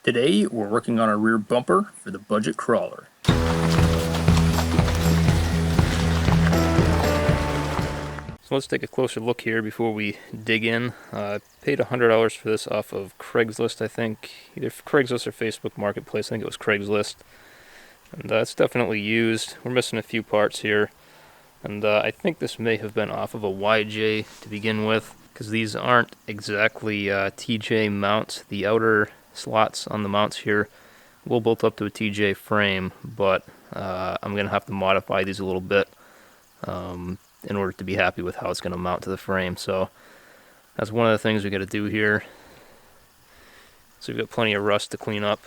Today, we're working on a rear bumper for the budget crawler. So let's take a closer look here before we dig in. I paid $100 for this off of Craigslist, I think. Either Craigslist or Facebook Marketplace. I think it was Craigslist. And it's definitely used. We're missing a few parts here. And I think this may have been off of a YJ to begin with, because these aren't exactly TJ mounts. The outer slots on the mounts here will bolt up to a TJ frame, but I'm going to have to modify these a little bit in order to be happy with how it's going to mount to the frame. So that's one of the things we got to do here. So we've got plenty of rust to clean up.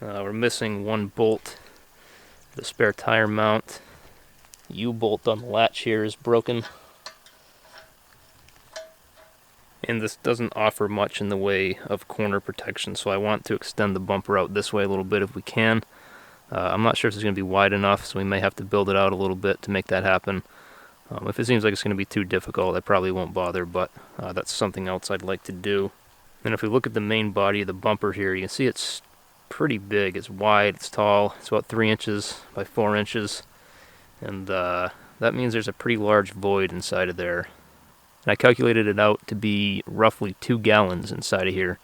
We're missing one bolt, the spare tire mount. U-bolt on the latch here is broken. And this doesn't offer much in the way of corner protection, so I want to extend the bumper out this way a little bit if we can. I'm not sure if it's going to be wide enough, so we may have to build it out a little bit to make that happen. If it seems like it's going to be too difficult, I probably won't bother, but that's something else I'd like to do. And if we look at the main body of the bumper here, you can see it's pretty big. It's wide, it's tall, it's about 3 inches by 4 inches. And that means there's a pretty large void inside of there. And I calculated it out to be roughly 2 gallons inside of here.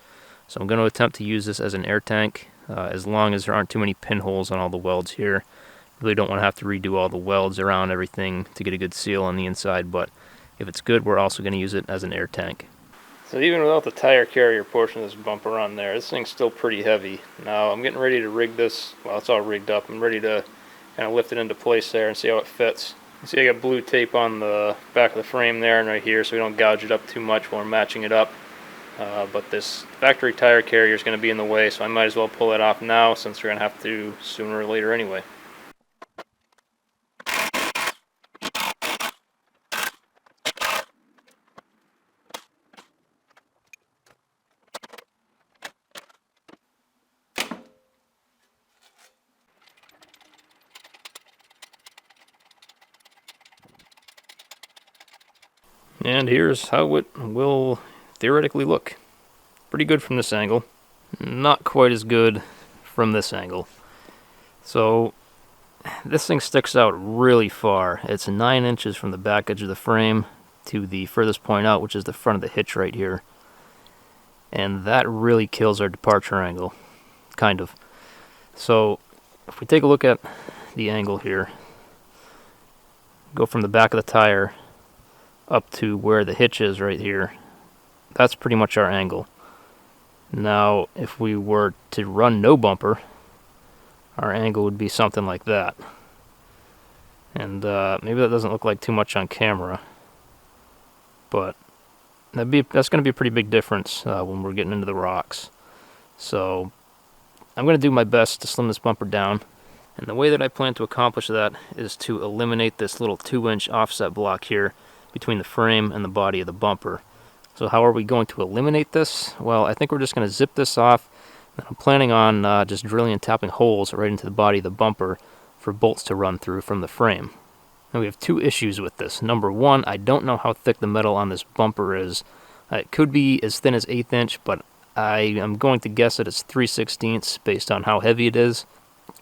So I'm going to attempt to use this as an air tank, as long as there aren't too many pinholes on all the welds here. Really don't want to have to redo all the welds around everything to get a good seal on the inside, but if it's good, we're also going to use it as an air tank. So even without the tire carrier portion of this bumper on there, this thing's still pretty heavy. Now I'm getting ready to rig this. Well, it's all rigged up. I'm ready to kind of lift it into place there and see how it fits. You see I got blue tape on the back of the frame there and right here, so we don't gouge it up too much while we're matching it up. But this factory tire carrier is going to be in the way, so I might as well pull it off now since we're going to have to sooner or later anyway. And here's how it will theoretically look. Pretty good from this angle. Not quite as good from this angle. So this thing sticks out really far. It's 9 inches from the back edge of the frame to the furthest point out, which is the front of the hitch right here. And that really kills our departure angle. Kind of. So if we take a look at the angle here, go from the back of the tire up to where the hitch is right here, that's pretty much our angle. Now if we were to run no bumper, our angle would be something like that. And maybe that doesn't look like too much on camera, but that's going to be a pretty big difference when we're getting into the rocks. So I'm going to do my best to slim this bumper down, and the way that I plan to accomplish that is to eliminate this little 2-inch offset block here between the frame and the body of the bumper. So how are we going to eliminate this? Well, I think we're just going to zip this off. I'm planning on just drilling and tapping holes right into the body of the bumper for bolts to run through from the frame. Now we have 2 issues with this. Number 1, I don't know how thick the metal on this bumper is. It could be as thin as 1/8 inch, but I am going to guess that it's 3/16 based on how heavy it is,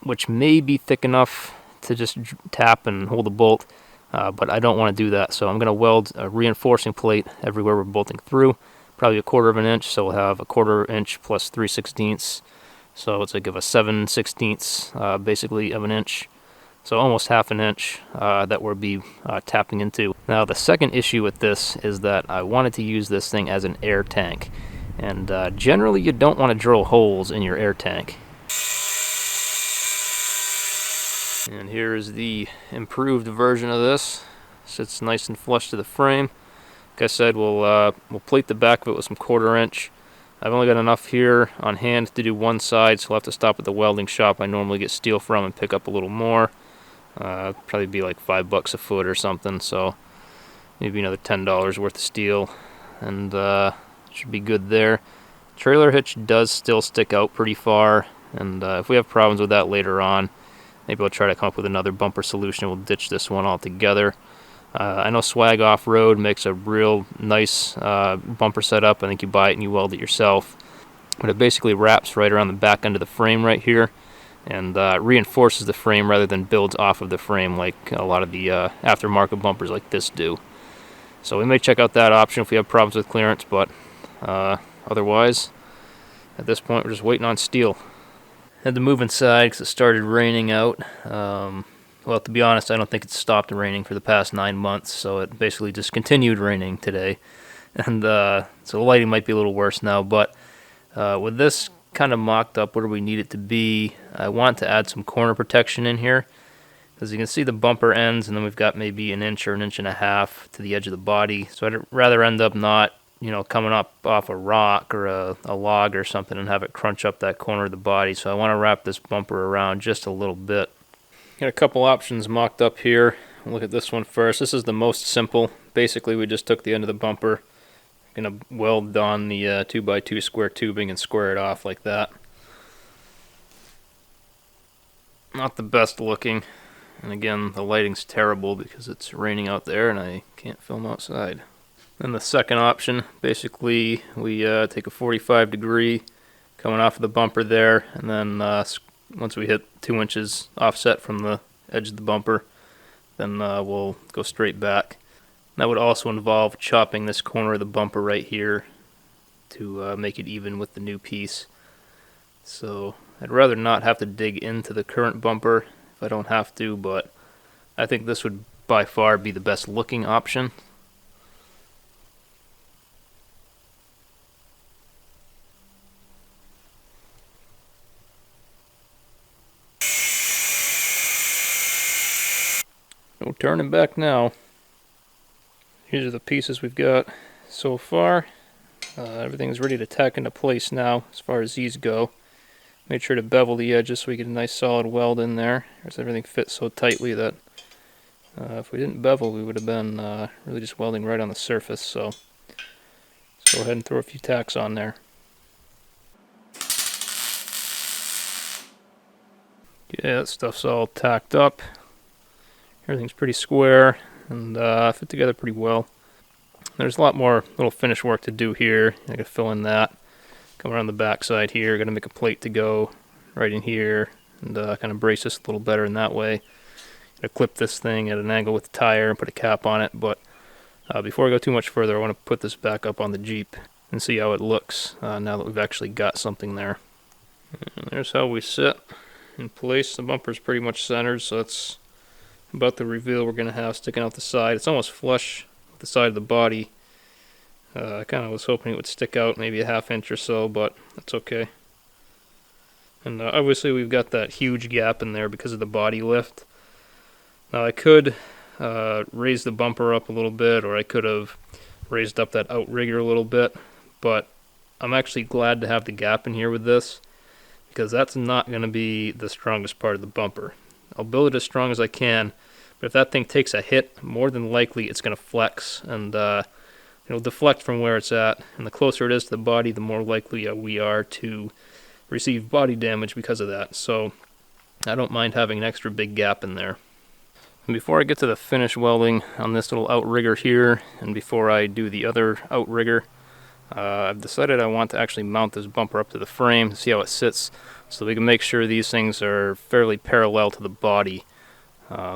which may be thick enough to just tap and hold the bolt. But I don't want to do that, so I'm going to weld a reinforcing plate everywhere we're bolting through, probably 1/4 inch, so we'll have 1/4 inch plus 3/16, so it's like of a 7/16 basically of an inch, so almost 1/2 inch that we'll be tapping into. Now the second issue with this is that I wanted to use this thing as an air tank, and generally you don't want to drill holes in your air tank. And here is the improved version of this. Sits nice and flush to the frame. Like I said, we'll plate the back of it with some 1/4 inch. I've only got enough here on hand to do one side, so I'll have to stop at the welding shop I normally get steel from and pick up a little more. Probably be like $5 a foot or something, so maybe another $10 worth of steel, and should be good there. Trailer hitch does still stick out pretty far, and if we have problems with that later on, maybe we'll try to come up with another bumper solution. We'll ditch this one altogether. I know Swag Off-Road makes a real nice bumper setup. I think you buy it and you weld it yourself. but it basically wraps right around the back end of the frame right here, and reinforces the frame rather than builds off of the frame like a lot of the aftermarket bumpers like this do. So we may check out that option if we have problems with clearance, but otherwise, at this point, we're just waiting on steel. Had to move inside because it started raining out. Well, to be honest, I don't think it's stopped raining for the past 9 months, so it basically just continued raining today. And so the lighting might be a little worse now, but with this kind of mocked up where we need it to be, I want to add some corner protection in here. As you can see, the bumper ends, and then we've got maybe an inch or an inch and a half to the edge of the body. So I'd rather end up not, coming up off a rock or a log or something and have it crunch up that corner of the body. So I want to wrap this bumper around just a little bit. Got a couple options mocked up here. We'll look at this one first. This is the most simple. Basically, we just took the end of the bumper, gonna weld on the 2x2 square tubing and square it off like that. Not the best looking. And again, the lighting's terrible because it's raining out there and I can't film outside. Then the second option, basically we take a 45 degree coming off of the bumper there, and then once we hit 2 inches offset from the edge of the bumper, then we'll go straight back. That would also involve chopping this corner of the bumper right here to make it even with the new piece. So I'd rather not have to dig into the current bumper if I don't have to, but I think this would by far be the best looking option. No turning back now. These are the pieces we've got so far. Everything's ready to tack into place now as far as these go. Made sure to bevel the edges so we get a nice solid weld in there, as everything fits so tightly that if we didn't bevel, we would have been really just welding right on the surface. So let's go ahead and throw a few tacks on there. Yeah, that stuff's all tacked up. Everything's pretty square and fit together pretty well. There's a lot more little finish work to do here. I could fill in that. Come around the back side here. Got to make a plate to go right in here and kind of brace this a little better in that way. Got to clip this thing at an angle with the tire and put a cap on it. But before I go too much further, I want to put this back up on the Jeep and see how it looks now that we've actually got something there. And there's how we sit in place. The bumper's pretty much centered, so that's about the reveal we're going to have sticking out the side. It's almost flush with the side of the body. I kind of was hoping it would stick out maybe a half inch or so, but that's okay. And obviously we've got that huge gap in there because of the body lift. Now I could raise the bumper up a little bit, or I could have raised up that outrigger a little bit, but I'm actually glad to have the gap in here with this, because that's not going to be the strongest part of the bumper. I'll build it as strong as I can, but if that thing takes a hit, more than likely it's going to flex and it'll deflect from where it's at. And the closer it is to the body, the more likely we are to receive body damage because of that. So I don't mind having an extra big gap in there. And before I get to the finish welding on this little outrigger here, and before I do the other outrigger, I've decided I want to actually mount this bumper up to the frame to see how it sits, so we can make sure these things are fairly parallel to the body.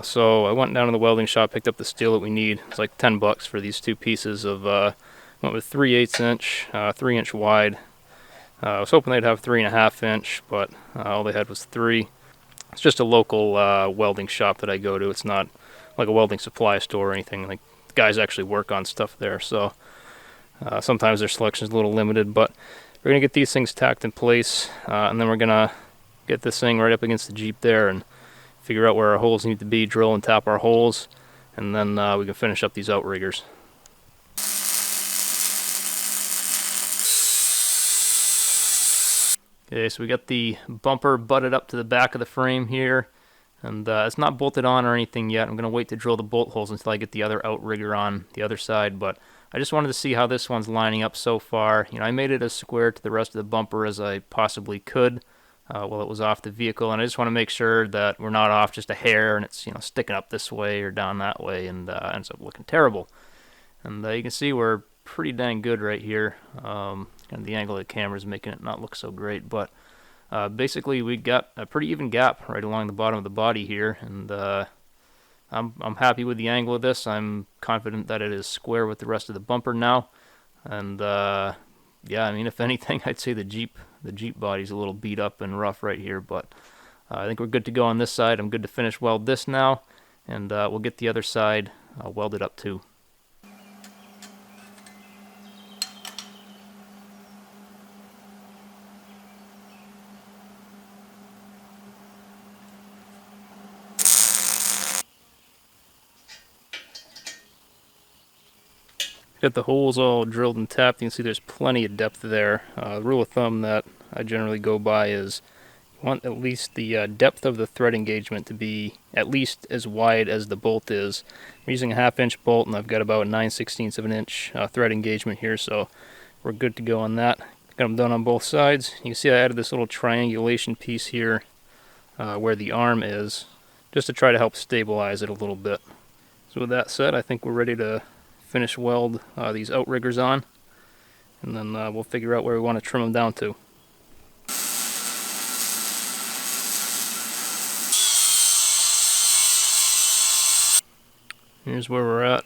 So I went down to the welding shop, picked up the steel that we need. It's like $10 for these two pieces of, went with 3/8 inch, 3 inch wide. I was hoping they'd have 3.5 inch, but all they had was 3. It's just a local welding shop that I go to. It's not like a welding supply store or anything. Like, guys actually work on stuff there, so sometimes their selection is a little limited, but we're going to get these things tacked in place, and then we're going to get this thing right up against the Jeep there and figure out where our holes need to be, drill and tap our holes, and then we can finish up these outriggers. Okay, so we got the bumper butted up to the back of the frame here, and it's not bolted on or anything yet. I'm going to wait to drill the bolt holes until I get the other outrigger on the other side, but I just wanted to see how this one's lining up so far. I made it as square to the rest of the bumper as I possibly could while it was off the vehicle, and I just want to make sure that we're not off just a hair and it's sticking up this way or down that way and ends up looking terrible. And you can see we're pretty dang good right here. and the angle of the camera is making it not look so great, but basically we got a pretty even gap right along the bottom of the body here, and I'm happy with the angle of this. I'm confident that it is square with the rest of the bumper now, and yeah, I mean, if anything, I'd say the Jeep body's a little beat up and rough right here, but I think we're good to go on this side. I'm good to finish weld this now, and we'll get the other side welded up too. Got the holes all drilled and tapped. You can see there's plenty of depth there. The rule of thumb that I generally go by is you want at least the depth of the thread engagement to be at least as wide as the bolt is. I'm using a 1/2 inch bolt, and I've got about 9/16 of an inch thread engagement here, so we're good to go on that. Got them done on both sides. You can see I added this little triangulation piece here where the arm is, just to try to help stabilize it a little bit. So with that said, I think we're ready to finish weld these outriggers on, and then we'll figure out where we want to trim them down to. Here's where we're at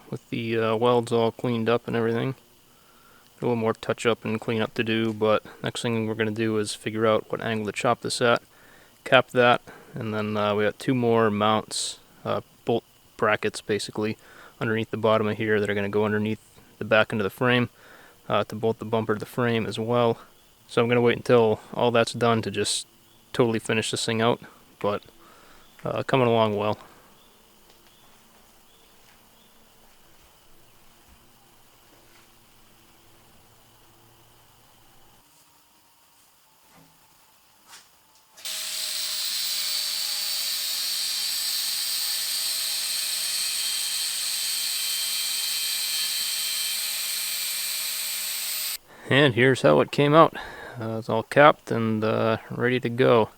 with the welds all cleaned up and everything. A little more touch up and clean up to do, but next thing we're going to do is figure out what angle to chop this at, cap that, and then we got 2 more mounts, bolt brackets basically, underneath the bottom of here that are going to go underneath the back end of the frame to bolt the bumper to the frame as well. So I'm going to wait until all that's done to just totally finish this thing out, but coming along well. And here's how it came out. It's all capped and ready to go.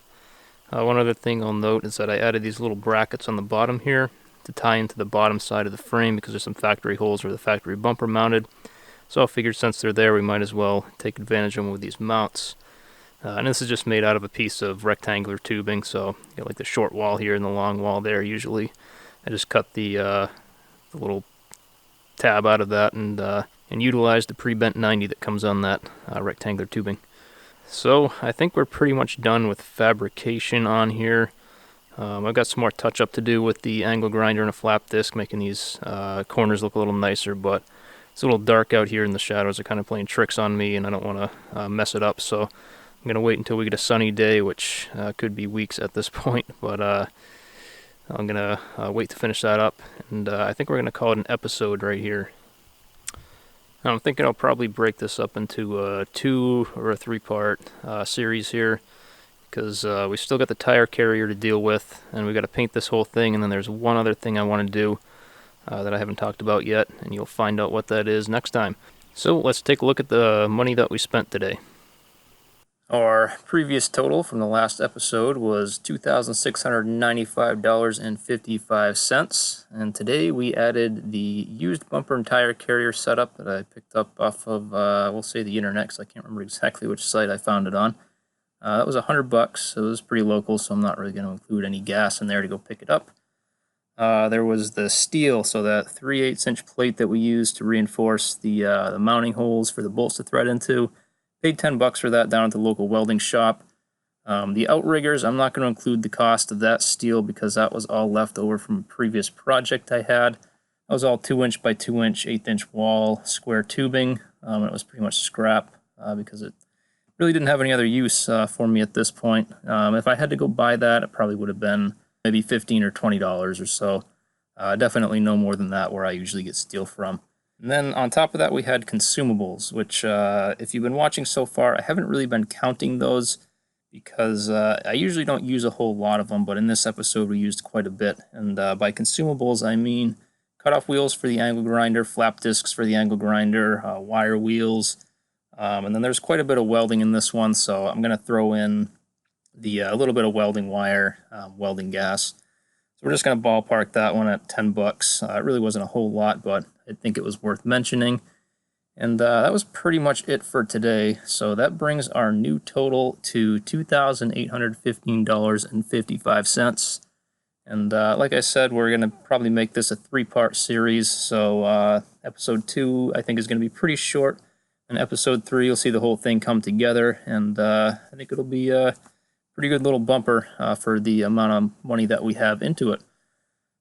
One other thing I'll note is that I added these little brackets on the bottom here to tie into the bottom side of the frame because there's some factory holes where the factory bumper mounted. So I figured since they're there, we might as well take advantage of them with these mounts. And this is just made out of a piece of rectangular tubing, so you got like the short wall here and the long wall there usually. I just cut the little tab out of that and utilize the pre-bent 90 that comes on that rectangular tubing. So I think we're pretty much done with fabrication on here. I've got some more touch up to do with the angle grinder and a flap disc, making these corners look a little nicer, but it's a little dark out here and the shadows are kind of playing tricks on me, and I don't want to mess it up, so I'm going to wait until we get a sunny day, which could be weeks at this point, but I'm going to wait to finish that up, and I think we're going to call it an episode right here. I'm thinking I'll probably break this up into a 2 or a 3-part series here, because we still got the tire carrier to deal with, and we got to paint this whole thing, and then there's one other thing I want to do that I haven't talked about yet, and you'll find out what that is next time. So let's take a look at the money that we spent today. Our previous total from the last episode was $2,695.55, and today we added the used bumper and tire carrier setup that I picked up off of, we'll say the internet, because I can't remember exactly which site I found it on. That was $100, so it was pretty local, so I'm not really going to include any gas in there to go pick it up. There was the steel, so that 3/8" plate that we used to reinforce the mounting holes for the bolts to thread into. Paid $10 for that down at the local welding shop. The outriggers, I'm not going to include the cost of that steel because that was all left over from a previous project I had. That was all 2" by 2" 1/8" wall square tubing. It was pretty much scrap because it really didn't have any other use for me at this point. If I had to go buy that, it probably would have been maybe $15 or $20 or so. Definitely no more than that where I usually get steel from. And then on top of that, we had consumables, which if you've been watching so far, I haven't really been counting those because I usually don't use a whole lot of them, but in this episode we used quite a bit. And by consumables, I mean cutoff wheels for the angle grinder, flap discs for the angle grinder, wire wheels, and then there's quite a bit of welding in this one, so I'm going to throw in the little bit of welding wire, welding gas. So we're just going to ballpark that one at $10. It really wasn't a whole lot, but I think it was worth mentioning. And that was pretty much it for today. So that brings our new total to $2,815.55. And like I said, we're going to probably make this a 3-part series. So episode 2, I think, is going to be pretty short. And episode 3, you'll see the whole thing come together. And I think it'll be a pretty good little bumper for the amount of money that we have into it.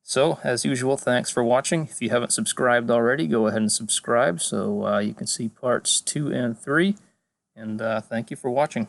So, as usual, thanks for watching. If you haven't subscribed already, go ahead and subscribe so you can see parts 2 and 3. And thank you for watching.